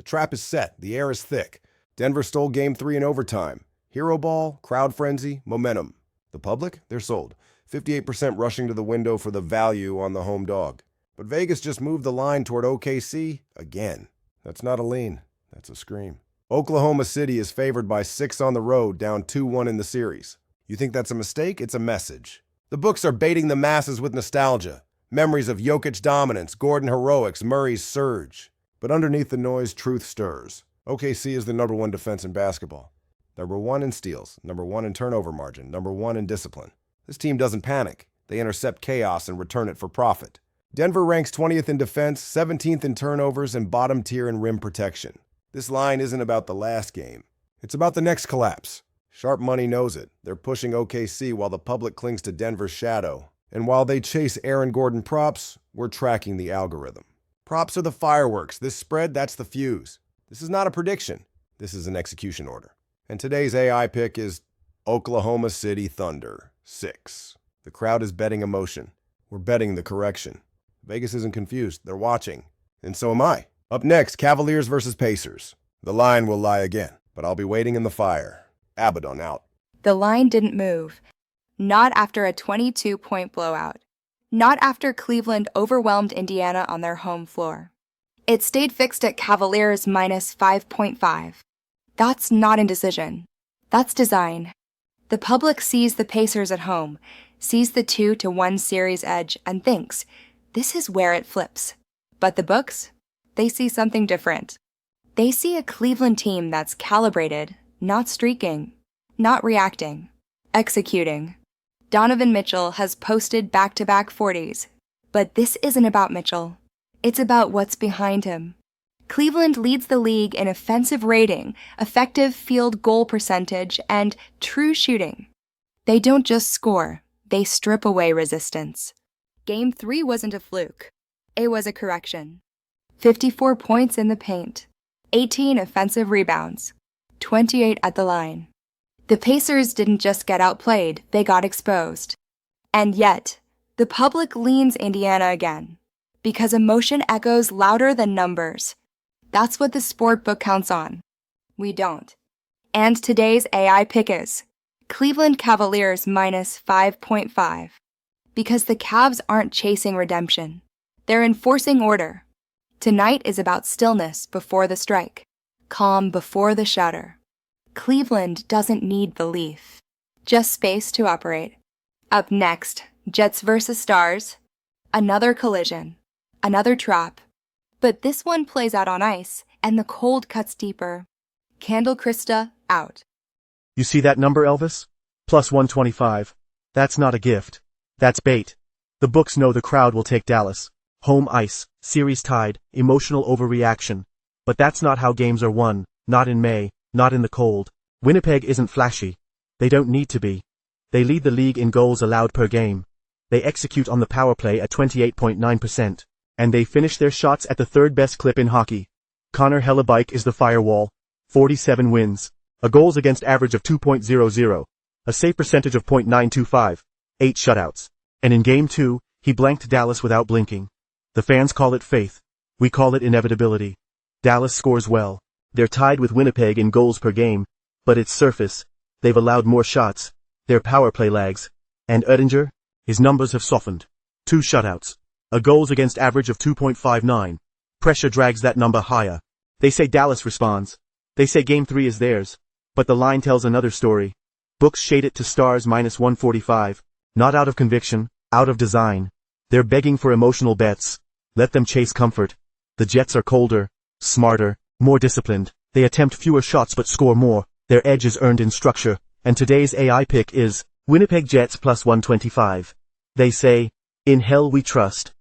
The trap is set. The air is thick. Denver stole Game 3 in overtime. Hero ball, crowd frenzy, momentum. The public? They're sold. 58% rushing to the window for the value on the home dog. But Vegas just moved the line toward OKC again. That's not a lean. That's a scream. Oklahoma City is favored by 6 on the road, down 2-1 in the series. You think that's a mistake? It's a message. The books are baiting the masses with nostalgia. Memories of Jokic dominance, Gordon heroics, Murray's surge. But underneath the noise, truth stirs. OKC is the number 1 defense in basketball. Number 1 in steals, number 1 in turnover margin, number 1 in discipline. This team doesn't panic. They intercept chaos and return it for profit. Denver ranks 20th in defense, 17th in turnovers, and bottom tier in rim protection. This line isn't about the last game. It's about the next collapse. Sharp money knows it. They're pushing OKC while the public clings to Denver's shadow. And while they chase Aaron Gordon props, we're tracking the algorithm. Props are the fireworks. This spread, that's the fuse. This is not a prediction. This is an execution order. And today's AI pick is Oklahoma City Thunder, 6. The crowd is betting emotion. We're betting the correction. Vegas isn't confused. They're watching. And so am I. Up next, Cavaliers versus Pacers. The line will lie again, but I'll be waiting in the fire. Abaddon out. The line didn't move. Not after a 22-point blowout. Not after Cleveland overwhelmed Indiana on their home floor. It stayed fixed at Cavaliers minus 5.5. That's not indecision. That's design. The public sees the Pacers at home, sees the 2-1 series edge, and thinks, this is where it flips. But the books? They see something different. They see a Cleveland team that's calibrated, not streaking, not reacting, executing. Donovan Mitchell has posted back-to-back 40s. But this isn't about Mitchell. It's about what's behind him. Cleveland leads the league in offensive rating, effective field goal percentage, and true shooting. They don't just score, they strip away resistance. Game 3 wasn't a fluke. It was a correction. 54 points in the paint, 18 offensive rebounds, 28 at the line. The Pacers didn't just get outplayed, they got exposed. And yet, the public leans Indiana again, because emotion echoes louder than numbers. That's what the sportbook counts on. We don't. And today's AI pick is Cleveland Cavaliers minus 5.5. Because the Cavs aren't chasing redemption. They're enforcing order. Tonight is about stillness before the strike, calm before the shatter. Cleveland doesn't need belief, just space to operate. Up next, Jets versus Stars. Another collision, another trap. But this one plays out on ice, and the cold cuts deeper. Candle Krista, out. You see that number, Elvis? Plus 125. That's not a gift. That's bait. The books know the crowd will take Dallas. Home ice, series tied, emotional overreaction. But that's not how games are won, not in May, not in the cold. Winnipeg isn't flashy. They don't need to be. They lead the league in goals allowed per game. They execute on the power play at 28.9%. And they finish their shots at the third best clip in hockey. Connor Hellebuyck is the firewall. 47 wins. A goals against average of 2.00. A save percentage of .925. 8 shutouts. And in Game 2, he blanked Dallas without blinking. The fans call it faith. We call it inevitability. Dallas scores well. They're tied with Winnipeg in goals per game. But it's surface. They've allowed more shots. Their power play lags. And Oettinger? His numbers have softened. 2 shutouts. A goals against average of 2.59. Pressure drags that number higher. They say Dallas responds. They say Game 3 is theirs. But the line tells another story. Books shade it to Stars minus 145. Not out of conviction, out of design. They're begging for emotional bets. Let them chase comfort. The Jets are colder, smarter, more disciplined. They attempt fewer shots but score more. Their edge is earned in structure. And today's AI pick is Winnipeg Jets plus 125. They say, in hell we trust.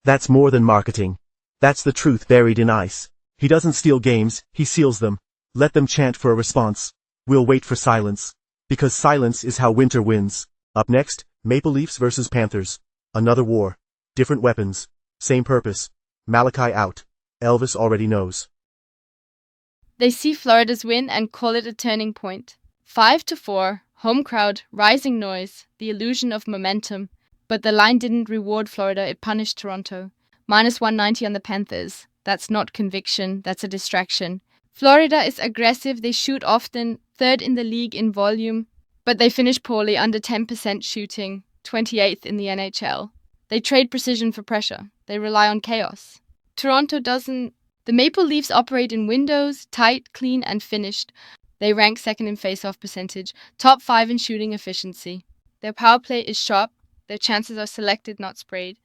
That's more than marketing. That's the truth buried in ice. He doesn't steal games, he seals them. Let them chant for a response. We'll wait for silence. Because silence is how winter wins. Up next, Maple Leafs versus Panthers. Another war. Different weapons. Same purpose. Malachi out. Elvis already knows. They see Florida's win and call it a turning point. 5-4, home crowd, rising noise, the illusion of momentum. But the line didn't reward Florida, it punished Toronto. Minus 190 on the Panthers. That's not conviction, that's a distraction. Florida is aggressive, they shoot often, third in the league in volume, but they finish poorly, under 10% shooting, 28th in the NHL. They trade precision for pressure. They rely on chaos. Toronto doesn't. The Maple Leafs operate in windows, tight, clean, and finished. They rank second in face-off percentage, top 5 in shooting efficiency. Their power play is sharp. Their chances are selected, not sprayed.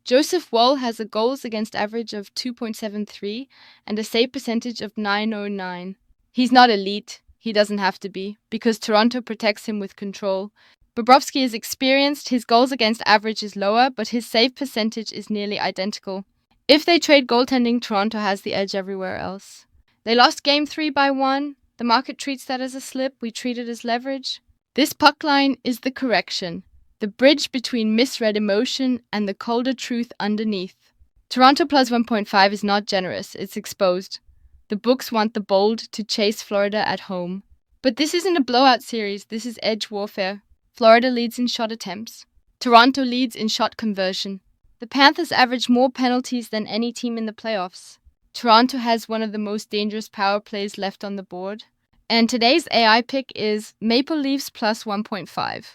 Joseph Woll has a goals against average of 2.73 and a save percentage of 909. He's not elite. He doesn't have to be, because Toronto protects him with control. Bobrovsky is experienced, his goals against average is lower, but his save percentage is nearly identical. If they trade goaltending, Toronto has the edge everywhere else. They lost Game 3 by 1. The market treats that as a slip, we treat it as leverage. This puck line is the correction, the bridge between misread emotion and the colder truth underneath. Toronto plus 1.5 is not generous, it's exposed. The books want the bold to chase Florida at home. But this isn't a blowout series, this is edge warfare. Florida leads in shot attempts. Toronto leads in shot conversion. The Panthers average more penalties than any team in the playoffs. Toronto has one of the most dangerous power plays left on the board. And today's AI pick is Maple Leafs plus 1.5.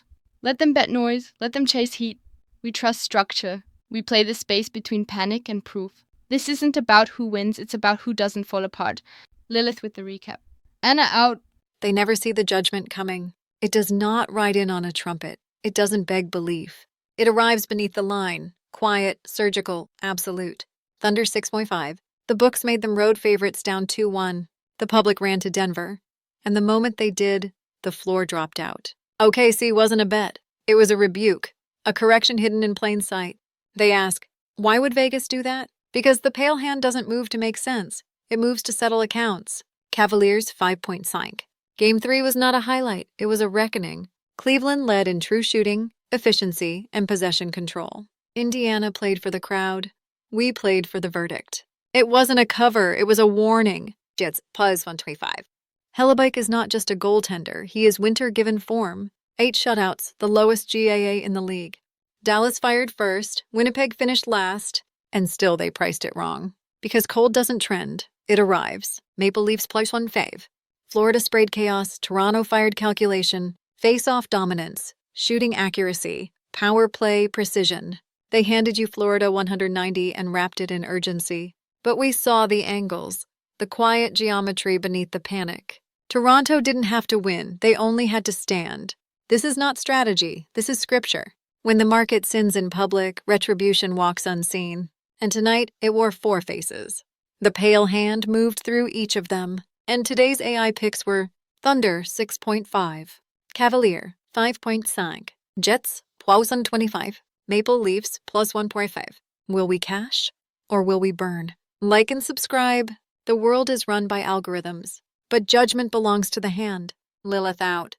Let them bet noise, let them chase heat. We trust structure. We play the space between panic and proof. This isn't about who wins, it's about who doesn't fall apart. Lilith with the recap. Anna out. They never see the judgment coming. It does not ride in on a trumpet. It doesn't beg belief. It arrives beneath the line. Quiet, surgical, absolute. Thunder 6.5. The books made them road favorites down 2-1. The public ran to Denver. And the moment they did, the floor dropped out. OKC wasn't a bet. It was a rebuke. A correction hidden in plain sight. They ask, why would Vegas do that? Because the pale hand doesn't move to make sense. It moves to settle accounts. Cavaliers 5-point sink. Game 3 was not a highlight, it was a reckoning. Cleveland led in true shooting, efficiency, and possession control. Indiana played for the crowd. We played for the verdict. It wasn't a cover, it was a warning. Jets plus 125. Hellebuyck is not just a goaltender, he is winter-given form. 8 shutouts, the lowest GAA in the league. Dallas fired first, Winnipeg finished last, and still they priced it wrong. Because cold doesn't trend, it arrives. Maple Leafs plus 1.5. Florida sprayed chaos, Toronto fired calculation, face-off dominance, shooting accuracy, power play precision. They handed you Florida 190 and wrapped it in urgency. But we saw the angles, the quiet geometry beneath the panic. Toronto didn't have to win, they only had to stand. This is not strategy, this is scripture. When the market sins in public, retribution walks unseen. And tonight, it wore 4 faces. The pale hand moved through each of them. And today's AI picks were Thunder 6.5, Cavalier 5.5, Jets plus 125, Maple Leafs plus 1.5. Will we cash or will we burn? Like and subscribe. The world is run by algorithms, but judgment belongs to the hand. Lilith out.